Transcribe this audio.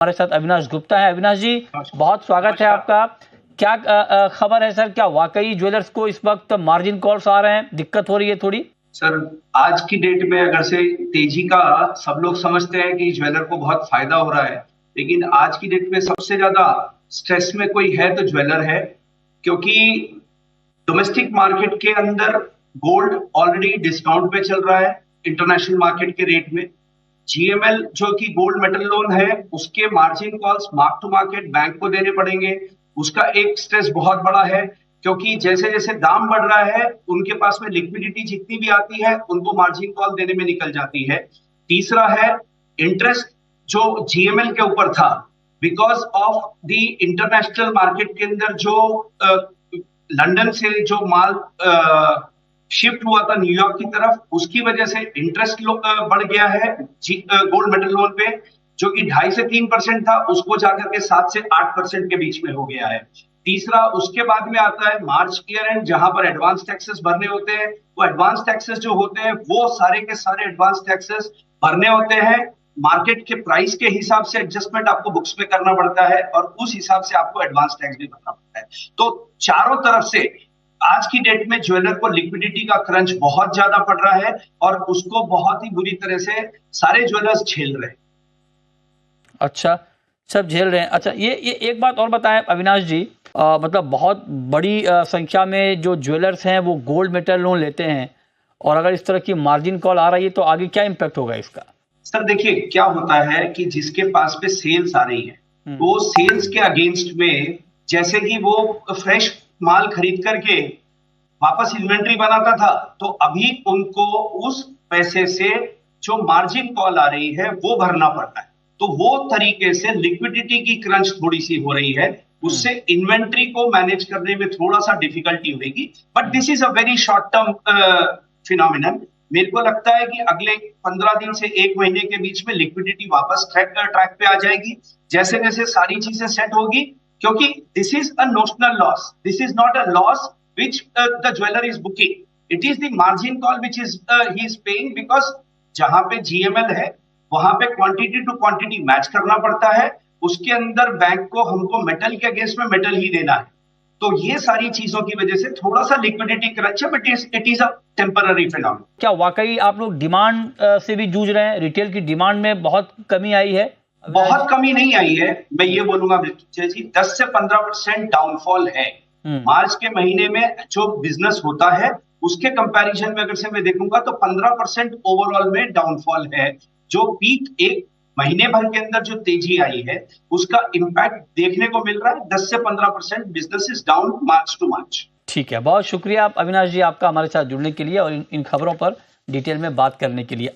हमारे साथ अविनाश गुप्ता है। अविनाश जी, बहुत स्वागत है आपका। क्या खबर है सर, क्या वाकई ज्वेलर्स को इस वक्त मार्जिन कॉल्स आ रहे हैं, दिक्कत हो रही है थोड़ी? सर, आज की डेट में अगर से तेजी का सब लोग समझते हैं कि ज्वेलर को बहुत फायदा हो रहा है, लेकिन आज की डेट में सबसे ज्यादा स्ट्रेस में कोई है तो ज्वेलर है। क्योंकि डोमेस्टिक मार्केट के अंदर गोल्ड ऑलरेडी डिस्काउंट पे चल रहा है इंटरनेशनल मार्केट के रेट में। जीएमएल जो कि गोल्ड मेटल लोन है, उसके margin calls mark to market bank को देने पड़ेंगे। उसका एक स्ट्रेस बहुत बड़ा है, क्योंकि जैसे जैसे दाम बढ़ रहा है उनके पास में लिक्विडिटी जितनी भी आती है उनको मार्जिन कॉल देने में निकल जाती है। तीसरा है इंटरेस्ट जो जीएमएल के ऊपर था, because of the international market के अंदर जो लंदन से जो माल शिफ्ट हुआ था न्यूयॉर्क की तरफ, उसकी वजह से इंटरेस्ट बढ़ गया है गोल्ड मेटल लोन पे, जो कि 2.5 से 3% था, उसको जाकर के 7 से 8% के बीच में हो गया है। तीसरा, उसके बाद में आता है मार्च ईयर एंड, जहां पर एडवांस टैक्सेस भरने होते हैं। वो एडवांस टैक्सेस जो होते हैं वो सारे के सारे एडवांस टैक्सेस भरने होते हैं। मार्केट के प्राइस के हिसाब से एडजस्टमेंट आपको बुक्स में करना पड़ता है और उस हिसाब से आपको एडवांस टैक्स भी भरना पड़ता है। तो चारों तरफ से आज की डेट में ज्वेलर को लिक्विडिटी का क्रंच बहुत ज्यादा पड़ रहा है और उसको बहुत ही बुरी तरह से सारे ज्वेलर्स झेल रहे हैं। अच्छा, सब झेल रहे हैं। अच्छा, ये एक बात और बताएं अविनाश जी, मतलब बहुत बड़ी संख्या में जो ज्वेलर्स हैं वो गोल्ड मेटल लोन लेते हैं, और अगर इस तरह की मार्जिन कॉल आ रही है तो आगे क्या इम्पैक्ट होगा इसका? सर देखिए, क्या होता है कि जिसके पास पे सेल्स आ रही है वो सेल्स के अगेंस्ट में, जैसे कि वो फ्रेश माल खरीद करके वापस इन्वेंट्री बनाता था, तो अभी उनको उस पैसे से जो मार्जिन कॉल आ रही है वो भरना पड़ता है। तो वो तरीके से लिक्विडिटी की क्रंच थोड़ी सी हो रही है, उससे इन्वेंट्री को मैनेज करने में थोड़ा सा डिफिकल्टी होगी। But this is a very short term phenomenon. मेरे को लगता है कि अगले 15 दिन से 1 महीने के बीच में लिक्विडिटी वापस ट्रैक पे आ जाएगी, जैसे जैसे सारी चीजें सेट होगी। क्योंकि this is a notional loss, this is not a loss which the jeweler is booking. It is the margin call which is he is paying, because जहां पे GML है वहां पे क्वांटिटी टू क्वांटिटी मैच करना पड़ता है। उसके अंदर बैंक को हमको मेटल के अगेंस्ट में मेटल ही देना है। तो ये सारी चीजों की वजह से थोड़ा सा लिक्विडिटी क्रंच है, but it is a temporary phenomenon. क्या वाकई आप लोग डिमांड से भी जूझ रहे हैं? रिटेल की डिमांड में बहुत कमी आई है? बहुत कमी नहीं आई है, मैं ये बोलूंगा जी, 10 से 15% डाउनफॉल है। मार्च के महीने में जो बिजनेस होता है उसके कंपैरिजन में अगर से मैं देखूंगा तो 15% ओवरऑल में डाउनफॉल है। जो पीक एक महीने भर के अंदर जो तेजी आई है उसका इंपैक्ट देखने को मिल रहा है। 10 से 15% business is down March to March. ठीक है, बहुत शुक्रिया आप अविनाश जी, आपका हमारे साथ जुड़ने के लिए और इन खबरों पर डिटेल में बात करने के लिए।